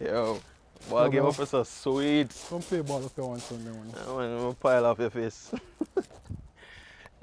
Yo, ball game up is so sweet. Come play ball if you want Sunday morning. I want to pile off your face.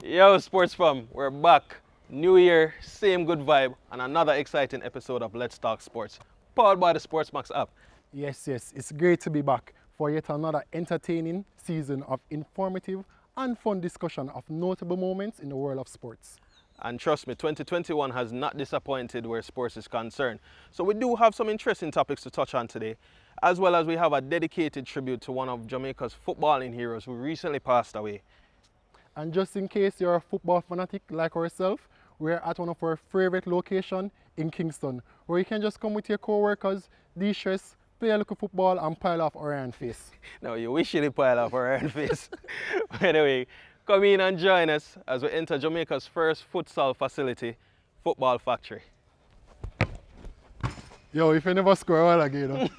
Yo, sports fam, we're back. New year, same good vibe, and another exciting episode of Let's Talk Sports, powered by the Sportsmax app. Yes, it's great to be back for yet another entertaining season of informative and fun discussion of notable moments in the world of sports. And trust me, 2021 has not disappointed where sports is concerned. So we do have some interesting topics to touch on today, as well as we have a dedicated tribute to one of Jamaica's footballing heroes who recently passed away. And just in case you're a football fanatic like ourselves, we're at one of our favorite locations in Kingston, where you can just come with your co-workers, de-stress, play a little football and pile off our iron face. Now, you wish you'd pile off our iron face. Anyway, come in and join us as we enter Jamaica's first futsal facility, Football Factory. Yo, if you never score well again,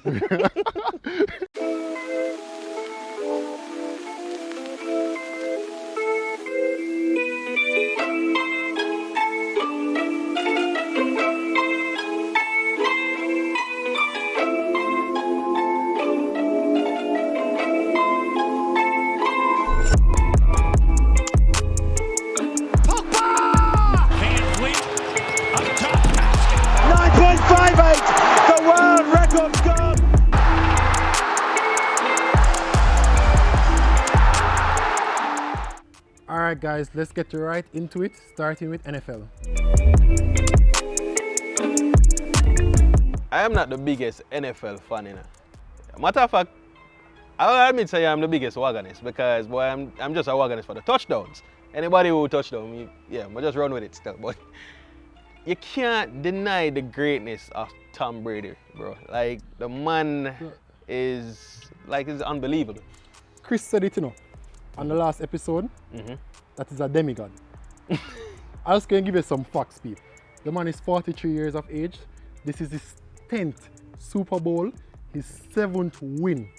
Alright guys, let's get right into it, starting with NFL. I am not the biggest NFL fan, you know. Matter of fact, I'll admit say I'm the biggest wagonist because boy, I'm just a wagonist for the touchdowns. Anybody who touchdown, I just run with it still. But you can't deny the greatness of Tom Brady, bro. Like the man is unbelievable. Chris said it, on the last episode, that is a demigod. I was going to give you some facts, Pete. The man is 43 years of age. This is his 10th Super Bowl, his 7th win.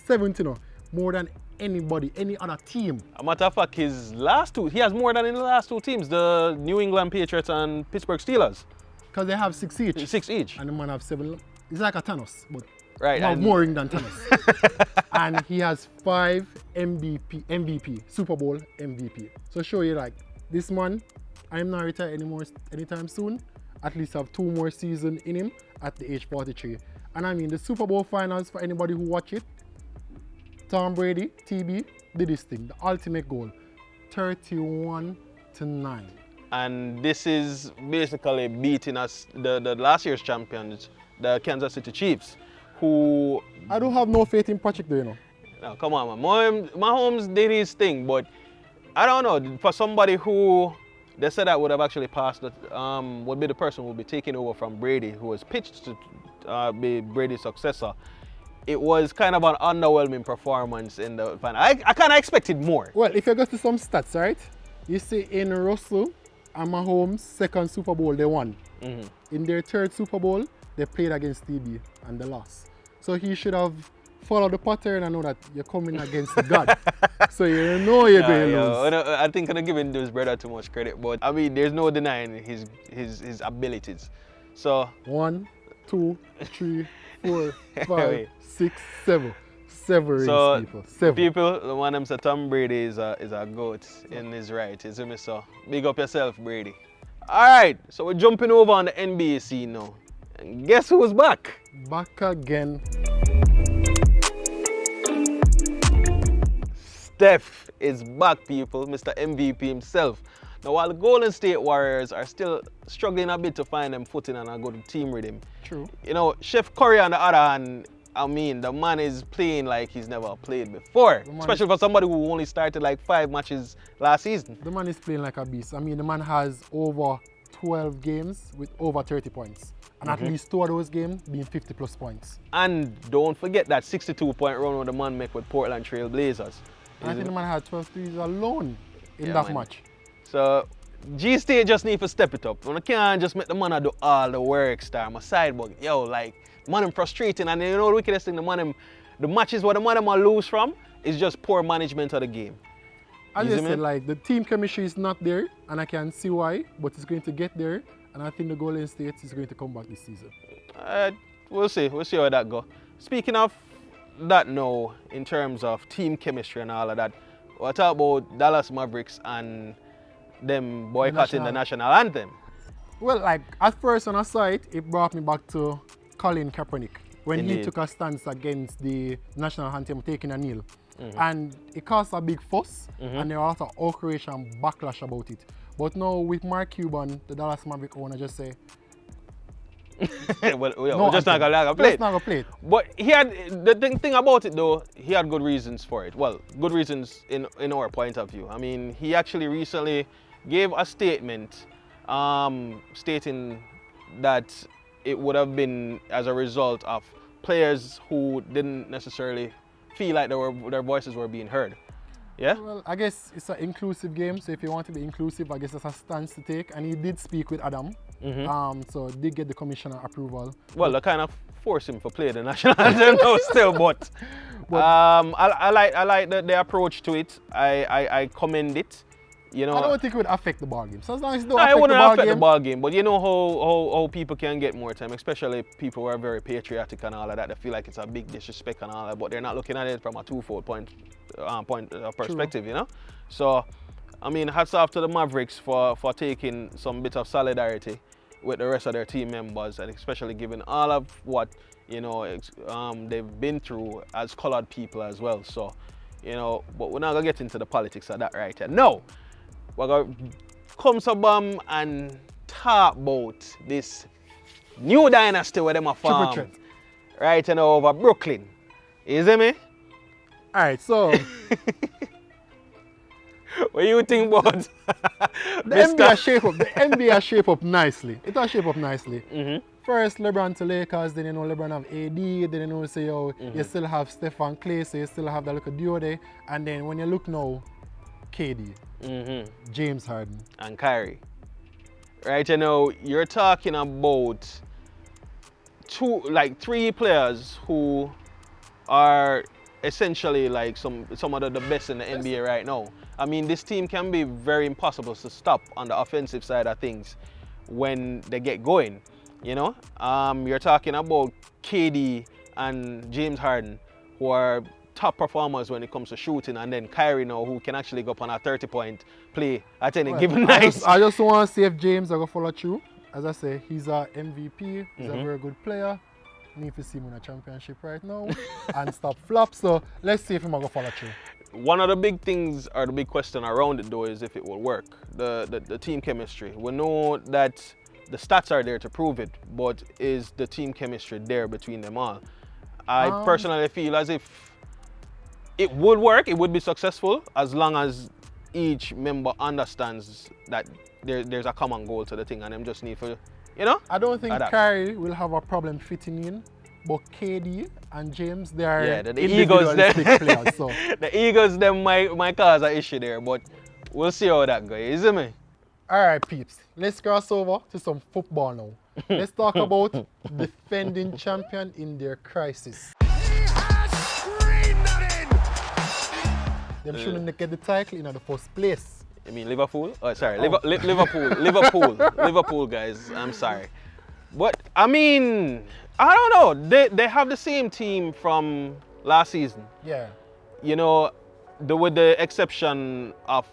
7th, more than anybody, any other team. A matter of fact, his last two, he has more than in the last two teams, the New England Patriots and Pittsburgh Steelers. Because they have 6 each. 6 each. And the man have 7. It's like a Thanos, but right, more ring than Thanos. And he has 5 MVP, Super Bowl MVP. So show you like, this man, I'm not retired anymore anytime soon. At least have 2 more seasons in him at the age 43. And I mean, the Super Bowl finals, for anybody who watch it, Tom Brady, TB, did this thing, the ultimate goal, 31-9. And this is basically beating us, the last year's champions, the Kansas City Chiefs, who... I don't have no faith in Patrick, though, No, come on, man. Mahomes did his thing, but I don't know, for somebody who they said that would have actually passed, would be the person who would be taking over from Brady, who was pitched to be Brady's successor. It was kind of an underwhelming performance in the final. I kind of expected more. Well, if you go to some stats, right? You see in Russell and Mahomes' second Super Bowl, they won. In their third Super Bowl, they played against TB and they lost. So he should have followed the pattern and know that you're coming against God. So you know you're going to lose. I think I'm giving his brother too much credit, but I mean, there's no denying his abilities. So 1, 2, 3, 4, 5, 6, 7. 7 rings, so people. 7. People, the one them say Tom Brady is a goat in his right. You see me, so big up yourself, Brady. All right, so we're jumping over on the NBA scene now. And guess who's back? Back again. Steph is back, people, Mr. MVP himself. Now, while the Golden State Warriors are still struggling a bit to find them footing and a good team rhythm, True. Steph Curry on the other hand, I mean, the man is playing like he's never played before, especially for somebody who only started like 5 matches last season. The man is playing like a beast. I mean, the man has over 12 games with over 30 points. And at least 2 of those games being 50+ points. And don't forget that 62-point run with the man make with Portland Trail Blazers. I think the man had 12 threes alone in that match. So, G-State just need to step it up. You can't just make the man do all the work, star. My sidebug, like, the man frustrating. And you know the wickedest thing, the matches where the man will lose from is just poor management of the game. As I said, like, the team chemistry is not there, and I can see why, but it's going to get there. And I think the Golden State is going to come back this season. we'll see. We'll see how that go. Speaking of that now, in terms of team chemistry and all of that, we'll talk about Dallas Mavericks and them boycotting the national anthem. Well, like at first when I saw it, it brought me back to Colin Kaepernick when he Indeed. took a stance against the national anthem, taking a kneel. And it caused a big fuss, and there was a lot of outrage and backlash about it. But now with Mark Cuban, the Dallas Maverick owner, just say, Well, we're just not gonna play Let's not go play it. But he had the thing about it though, he had good reasons for it. Well, good reasons in our point of view. I mean, he actually recently gave a statement stating that it would have been as a result of players who didn't necessarily feel like their voices were being heard. Yeah? Well, I guess it's an inclusive game, so if you want to be inclusive, I guess that's a stance to take. And he did speak with Adam, so did get the commissioner approval. Well, they kind of forced him to play the national anthem now still, but I like the approach to it. I commend it. You know, I don't think it would affect the ball game. So as long as it don't no, affect it wouldn't the ball affect game, the ball game, but you know how people can get more time, especially people who are very patriotic and all of that. They feel like it's a big disrespect and all that, but they're not looking at it from a twofold perspective, you know. So, I mean, hats off to the Mavericks for taking some bit of solidarity with the rest of their team members, and especially given all of what they've been through as colored people as well. So, you know, but we're not gonna get into the politics of that right here. No. We're going to come some and talk about this new dynasty where them are formed right now over Brooklyn. You see me? Alright, so what do you think about the NBA shape up nicely. It has shape up nicely. First LeBron to Lakers, then you know LeBron have AD, then you know say you still have Steph and Clay, so you still have that little duo there. And then when you look now, KD. James Harden and Kyrie. Right, you know, you're talking about three players who are essentially like some of the best in the NBA right now. I mean, this team can be very impossible to stop on the offensive side of things when they get going. You know, you're talking about KD and James Harden, who are top performers when it comes to shooting, and then Kyrie now, who can actually go up on a 30-point play at any given night. I just want to see if James are going to follow through. As I say, he's a MVP, he's a very good player. Need to see him in a championship right now and stop flop. So let's see if he's going to follow through. One of the big things, or the big question around it though, is if it will work. The team chemistry. We know that the stats are there to prove it, but is the team chemistry there between them all? I personally feel as if it would work, it would be successful, as long as each member understands that there's a common goal to the thing and them just need for, you know? I don't think Kyrie will have a problem fitting in, but KD and James, they are the egos players. So. The egos them might cause an issue there, but we'll see how that goes, isn't it? All right, peeps, let's cross over to some football now. Let's talk about defending champion in their crisis. Them shouldn't get the title in the first place. You mean Liverpool? Oh, sorry, Liverpool, guys. I'm sorry, but I mean, I don't know. They have the same team from last season. Yeah. You know, with the exception of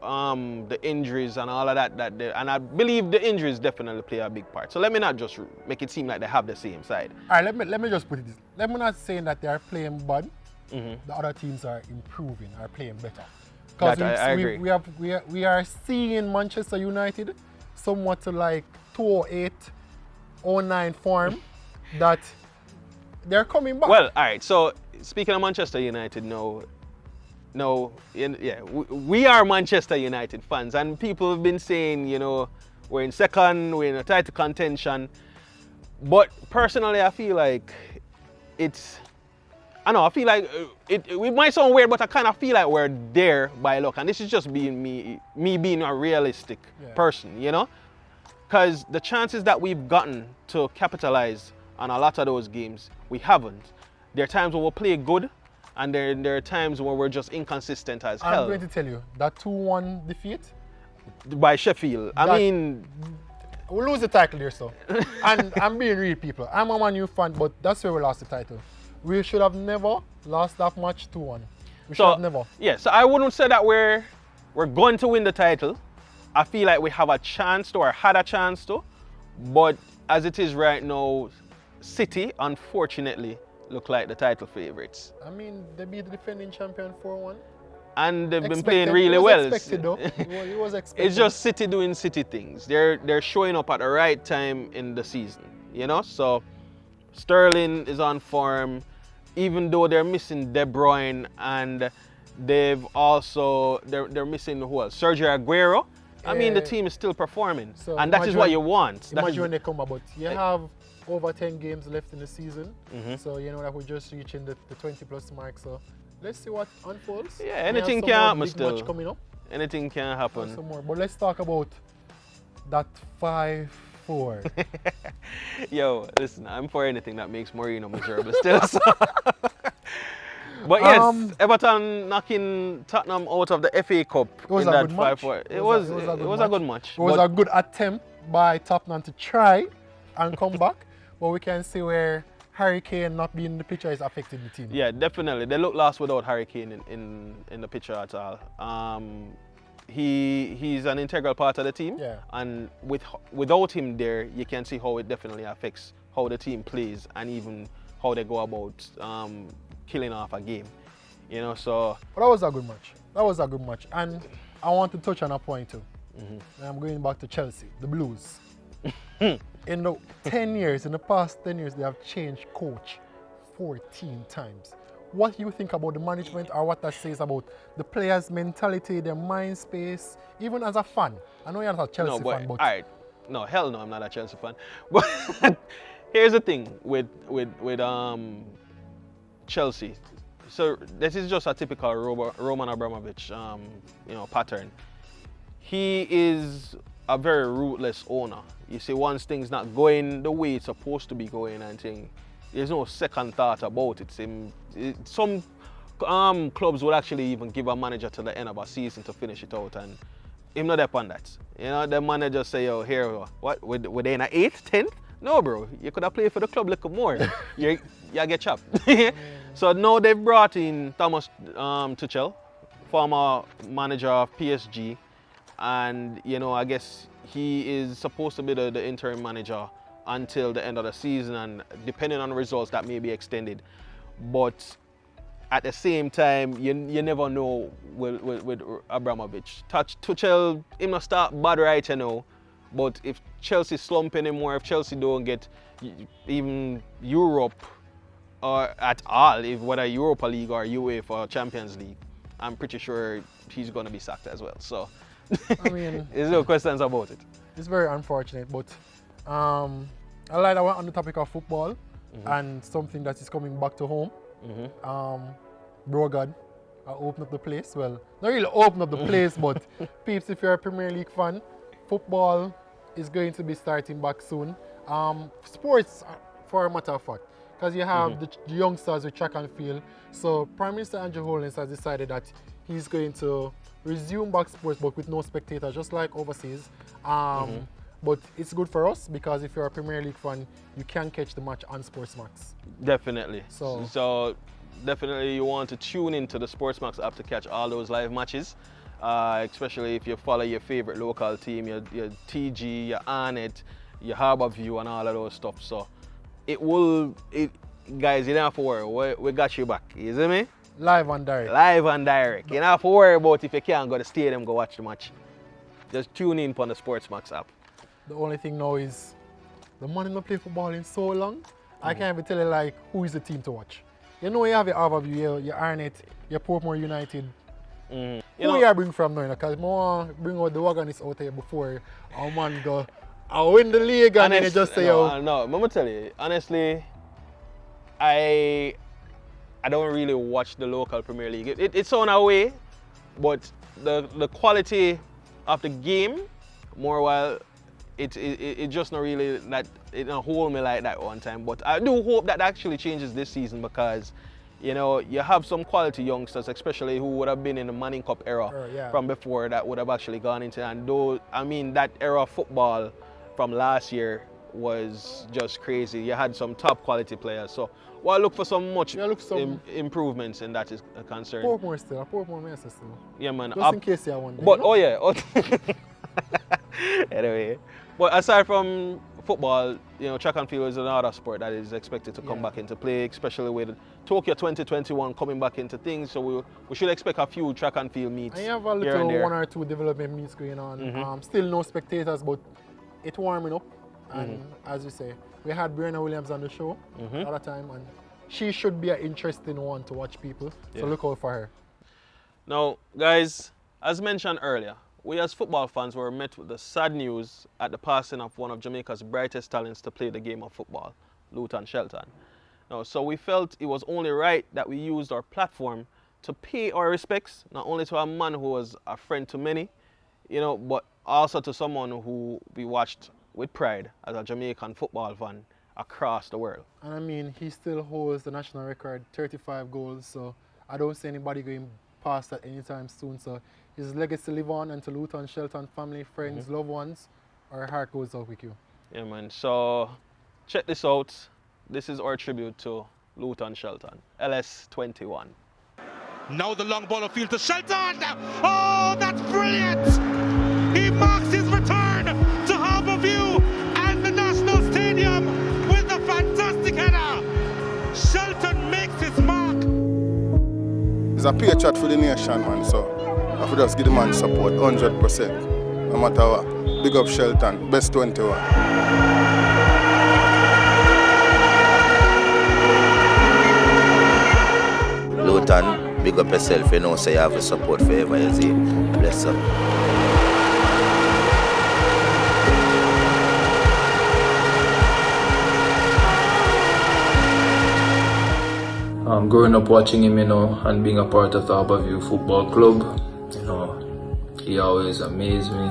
the injuries and all of that. And I believe the injuries definitely play a big part. So let me not just make it seem like they have the same side. All right, let me just put it this. Let me not saying that they are playing bad. The other teams are improving, are playing better. Because I agree. We are seeing Manchester United somewhat to like 2008, 09 form that they're coming back. Well, all right. So speaking of Manchester United, we are Manchester United fans, and people have been saying, you know, we're in second, we're in a title contention. But personally, I feel like I feel like it might sound weird, but I kind of feel like we're there by luck. And this is just being me being a realistic person, you know? Because the chances that we've gotten to capitalize on a lot of those games, we haven't. There are times when we'll play good, and there are times where we're just inconsistent as hell. I'm going to tell you, that 2-1 defeat? By Sheffield. I mean, We lose the title here, so. And I'm being real, people. I'm a Man U fan, but that's where we lost the title. We should have never lost that match 2-1. We should have never. Yeah, so I wouldn't say that we're going to win the title. I feel like we have a chance to, or had a chance to. But as it is right now, City, unfortunately, look like the title favourites. I mean, they beat the defending champion 4-1. And they've been playing really well. Expected, though. It was expected. It's just City doing City things. They're showing up at the right time in the season, you know. So Sterling is on form, even though they're missing De Bruyne, and they're missing who else? Sergio Aguero. I mean, the team is still performing, so and that is what you want. Imagine when they come about. You have over 10 games left in the season, so you know that we're just reaching the 20+ mark. So let's see what unfolds. Yeah, anything can happen still. Match coming up. Anything can happen. Some more. But let's talk about that 5-4. Yo, listen, I'm for anything that makes Mourinho miserable still. So. But yes, Everton knocking Tottenham out of the FA Cup in that 5-4. It was a good match. It was a good attempt by Tottenham to try and come back, but we can see where Harry Kane not being in the picture is affecting the team. Yeah, definitely. They look lost without Harry Kane in the picture at all. He's an integral part of the team, and without him there, you can see how it definitely affects how the team plays and even how they go about killing off a game. You know, so. But that was a good match. That was a good match, and I want to touch on a point too. And I'm going back to Chelsea, the Blues. In the past 10 years, they have changed coach 14 times. What do you think about the management, or what that says about the players' mentality, their mind space, even as a fan? I know you're not a Chelsea fan, but... Alright. No, hell no, I'm not a Chelsea fan. But here's the thing with Chelsea. So this is just a typical Roman Abramovich pattern. He is a very ruthless owner. You see, once things not going the way it's supposed to be going, and there's no second thought about it. Some clubs would actually even give a manager to the end of a season to finish it out, and him not up on that. You know, the manager say, "Yo, here, what? Were they in a 8th, 10th? No, bro. You could have played for the club a little more. you get chopped." So now they've brought in Thomas Tuchel, former manager of PSG. And, you know, I guess he is supposed to be the interim manager until the end of the season, and depending on the results, that may be extended. But at the same time, you never know with Abramovich. Tuchel, he must start bad right, you know. But if Chelsea slump anymore, if Chelsea don't get even Europe or at all, whether Europa League or UEFA or Champions League, I'm pretty sure he's going to be sacked as well. So. I mean, there's no questions about it. It's very unfortunate, but I like that we're on the topic of football and something that is coming back to home. Bro God, I open up the place. Well, not really open up the place, but peeps, if you're a Premier League fan, football is going to be starting back soon. Sports, for a matter of fact, because you have the youngsters with track and field. So Prime Minister Andrew Holness has decided that he's going to resume back sports, but with no spectators, just like overseas. But it's good for us, because if you're a Premier League fan, you can catch the match on Sportsmax. Definitely. So definitely you want to tune into the Sportsmax app to catch all those live matches, especially if you follow your favorite local team, your TG, your Arnett, your Harbourview, and all of those stuff. So guys, you don't have to worry. We got you back. You see me? Live and direct. Live and direct. You don't have to worry about if you can't go to the stadium, go watch the match. Just tune in on the Sportsmax app. The only thing now is, the man not play football in so long, I can't even tell you like who is the team to watch. You know, you have your Harbourview, your Arnett, your Portmore United. Who you bring from now? Because I want to bring out the Wagonists out here before our man go, I win the league, and then you just say, no, I'm going to tell you, honestly, I don't really watch the local Premier League. It's on our way, but the quality of the game, more while it just not really that it don't hold me like that one time. But I do hope that actually changes this season, because you know you have some quality youngsters, especially who would have been in the Manning Cup era from before, that would have actually gone into, and though I mean that era of football from last year was just crazy. You had some top quality players. So well, look for some much improvements in that is concerned. Portmore may still. Yeah, man. Just in case you want. But oh yeah. Anyway, but aside from football, you know, track and field is another sport that is expected to come back into play, especially with Tokyo 2021 coming back into things. So we should expect a few track and field meets. And you have a little 1 or 2 development meets going on. Still no spectators, but it's warming up. And as you say, we had Brianna Williams on the show at the time, and she should be an interesting one to watch people. So look out for her. Now, guys, as mentioned earlier, we as football fans were met with the sad news at the passing of one of Jamaica's brightest talents to play the game of football, Luton Shelton. Now, so we felt it was only right that we used our platform to pay our respects, not only to a man who was a friend to many, you know, but also to someone who we watched with pride as a Jamaican football fan across the world. And I mean, he still holds the national record, 35 goals, so I don't see anybody going past that anytime soon. So his legacy live on, and to Luton Shelton family, friends, loved ones, our heart goes out with you. Yeah, man. So check this out. This is our tribute to Luton Shelton, LS21. Now the long ball of field to Shelton. Oh, that's brilliant! He marks his return to Harbourview and the National Stadium with a fantastic header. Shelton makes his mark. He's a patriot for the nation, man, so I have to just give the man support 100%. No matter what. Big up Shelton, best 21. Luton, big up yourself, you know, so you have the support forever, you see. Bless up. Growing up watching him, you know, and being a part of the Harbourview Football Club, you know, he always amazed me.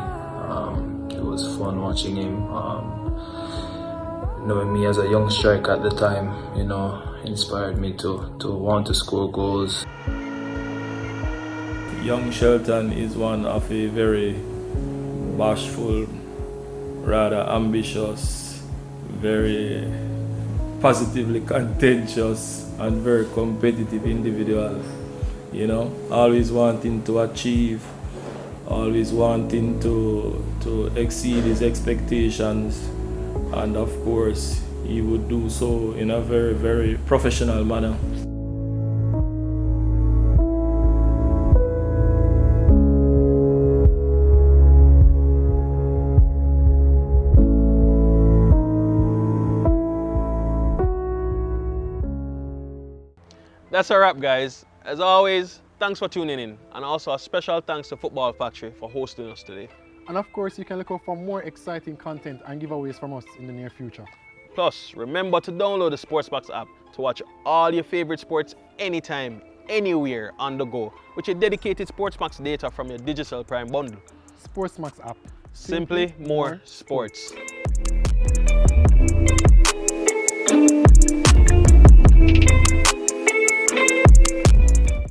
It was fun watching him. Knowing me as a young striker at the time, you know, inspired me to want to score goals. Young Shelton is one of a very bashful, rather ambitious, very positively contentious and very competitive individual, you know, always wanting to achieve, always wanting to exceed his expectations, and of course he would do so in a very, very professional manner. That's a wrap, guys. As always, thanks for tuning in, and also a special thanks to Football Factory for hosting us today. And of course, you can look out for more exciting content and giveaways from us in the near future. Plus, remember to download the Sportsbox app to watch all your favorite sports anytime, anywhere on the go, with your dedicated Sportsbox data from your Digital Prime bundle. Sportsbox app. Simply more sports.